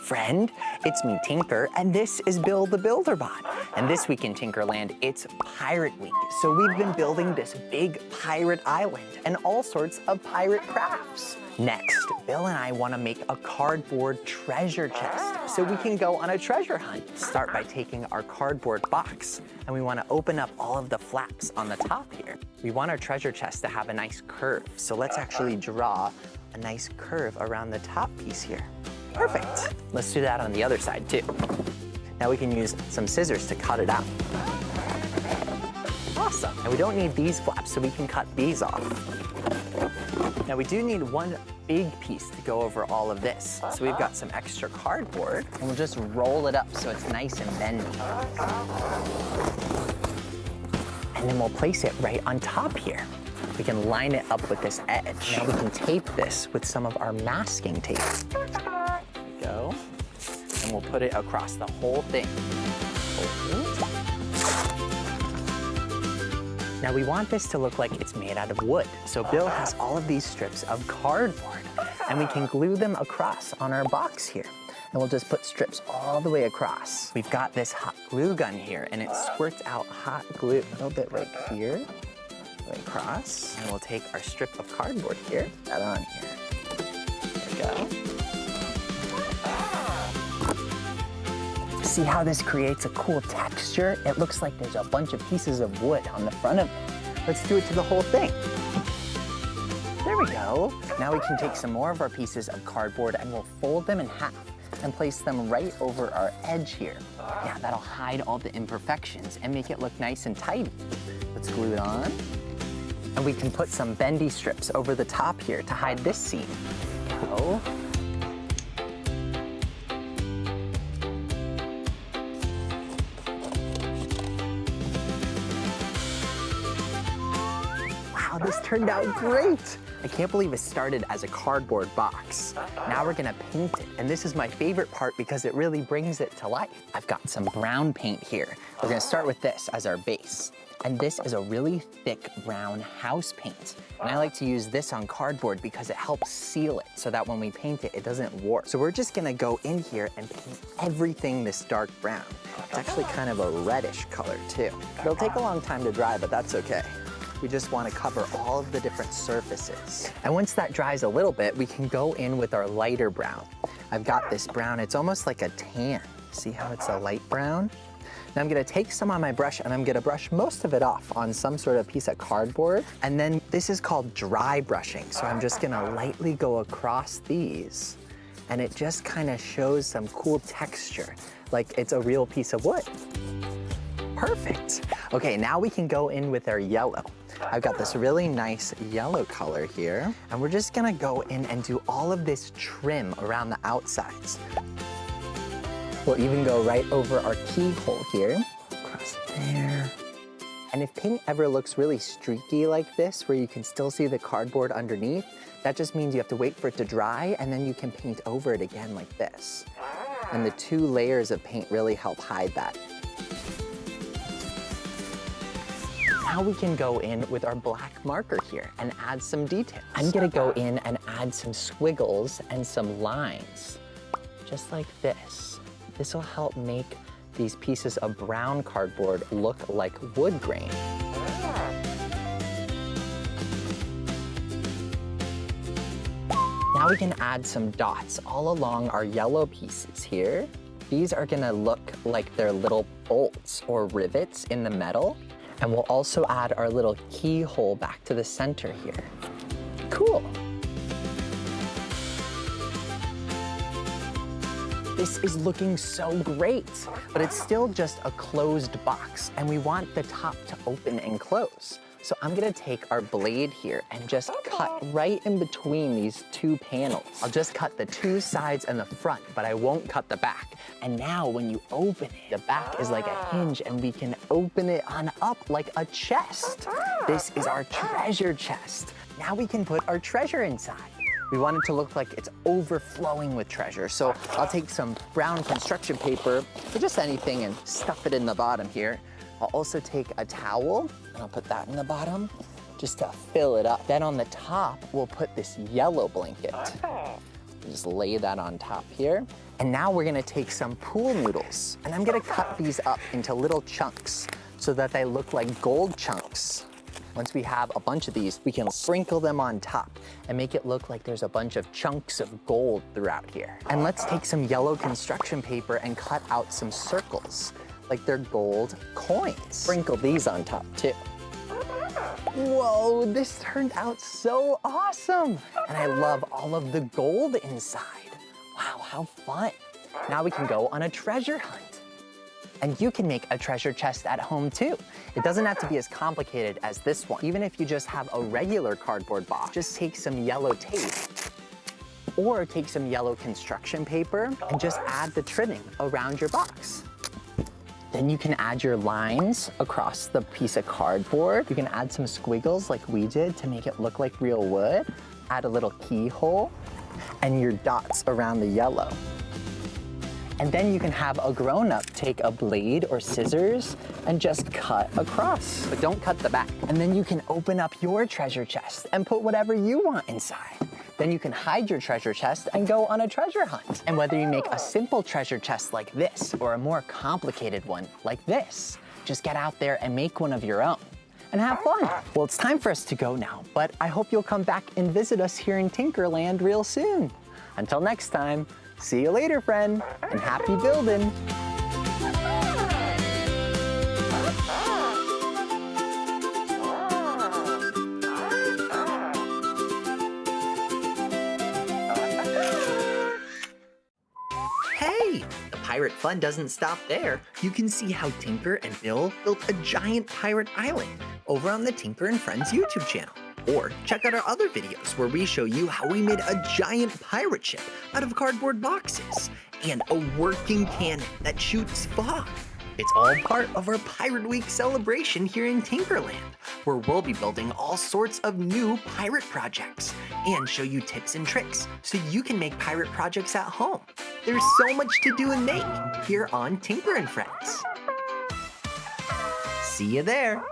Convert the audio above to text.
friend, it's me, Tinker, and this is Bill the Builder Bot. And this week in Tinkerland, it's Pirate Week. So we've been building this big pirate island and all sorts of pirate crafts. Next, Bill and I want to make a cardboard treasure chest so we can go on a treasure hunt. Start by taking our cardboard box and we want to open up all of the flaps on the top here. We want our treasure chest to have a nice curve, so let's actually draw a nice curve around the top piece here. Perfect. Let's do that on the other side too. Now we can use some scissors to cut it out. Awesome. And we don't need these flaps, so we can cut these off. Now we do need one big piece to go over all of this. So we've got some extra cardboard and we'll just roll it up so it's nice and bendy. And then we'll place it right on top here. We can line it up with this edge. Now we can tape this with some of our masking tape. There we go. And we'll put it across the whole thing. Now we want this to look like it's made out of wood. So Bill has all of these strips of cardboard and we can glue them across on our box here. And we'll just put strips all the way across. We've got this hot glue gun here and it squirts out hot glue. A little bit right here, right across. And we'll take our strip of cardboard here, put that on here. There we go. See how this creates a cool texture? It looks like there's a bunch of pieces of wood on the front of it. Let's do it to the whole thing. There we go. Now we can take some more of our pieces of cardboard and we'll fold them in half and place them right over our edge here. Yeah, that'll hide all the imperfections and make it look nice and tidy. Let's glue it on. And we can put some bendy strips over the top here to hide this seam. Go. Wow, this turned out great. I can't believe it started as a cardboard box. Now we're gonna paint it, and this is my favorite part because it really brings it to life. I've got some brown paint here. We're gonna start with this as our base. And this is a really thick brown house paint. And I like to use this on cardboard because it helps seal it so that when we paint it, it doesn't warp. So we're just gonna go in here and paint everything this dark brown. It's actually kind of a reddish color too. It'll take a long time to dry, but that's okay. We just want to cover all of the different surfaces. And once that dries a little bit, we can go in with our lighter brown. I've got this brown, it's almost like a tan. See how it's a light brown? Now I'm gonna take some on my brush and I'm gonna brush most of it off on some sort of piece of cardboard. And then this is called dry brushing. So I'm just gonna lightly go across these and it just kind of shows some cool texture, like it's a real piece of wood. Perfect. Okay, now we can go in with our yellow. I've got this really nice yellow color here, and we're just gonna go in and do all of this trim around the outsides. We'll even go right over our keyhole here, across there. And if paint ever looks really streaky like this, where you can still see the cardboard underneath, that just means you have to wait for it to dry, and then you can paint over it again like this. And the 2 layers of paint really help hide that. Now we can go in with our black marker here and add some details. I'm gonna go in and add some squiggles and some lines, just like this. This will help make these pieces of brown cardboard look like wood grain. Now we can add some dots all along our yellow pieces here. These are gonna look like they're little bolts or rivets in the metal. And we'll also add our little keyhole back to the center here. Cool. This is looking so great, but it's still just a closed box and we want the top to open and close. So I'm gonna take our blade here and just cut right in between these 2 panels. I'll just cut the 2 sides and the front, but I won't cut the back. And now when you open it, the back is like a hinge and we can open it on up like a chest. This is our treasure chest. Now we can put our treasure inside. We want it to look like it's overflowing with treasure. So I'll take some brown construction paper, or just anything, and stuff it in the bottom here. I'll also take a towel, and I'll put that in the bottom, just to fill it up. Then on the top, we'll put this yellow blanket. Just lay that on top here. And now we're gonna take some pool noodles, and I'm gonna cut these up into little chunks so that they look like gold chunks. Once we have a bunch of these, we can sprinkle them on top and make it look like there's a bunch of chunks of gold throughout here. And let's take some yellow construction paper and cut out some circles, like they're gold coins. Sprinkle these on top too. Whoa, this turned out so awesome. And I love all of the gold inside. Wow, how fun. Now we can go on a treasure hunt. And you can make a treasure chest at home too. It doesn't have to be as complicated as this one. Even if you just have a regular cardboard box, just take some yellow tape or take some yellow construction paper and just add the trimming around your box. Then you can add your lines across the piece of cardboard. You can add some squiggles like we did to make it look like real wood. Add a little keyhole and your dots around the yellow. And then you can have a grown-up take a blade or scissors and just cut across, but don't cut the back. And then you can open up your treasure chest and put whatever you want inside. Then you can hide your treasure chest and go on a treasure hunt. And whether you make a simple treasure chest like this or a more complicated one like this, just get out there and make one of your own and have fun. Well, it's time for us to go now, but I hope you'll come back and visit us here in Tinkerland real soon. Until next time, see you later, friend, and happy building. Hey, the pirate fun doesn't stop there. You can see how Tinker and Bill built a giant pirate island over on the Tinker and Friends YouTube channel. Or check out our other videos where we show you how we made a giant pirate ship out of cardboard boxes and a working cannon that shoots fog. It's all part of our Pirate Week celebration here in Tinkerland, where we'll be building all sorts of new pirate projects and show you tips and tricks so you can make pirate projects at home. There's so much to do and make here on Tinker and Friends. See you there.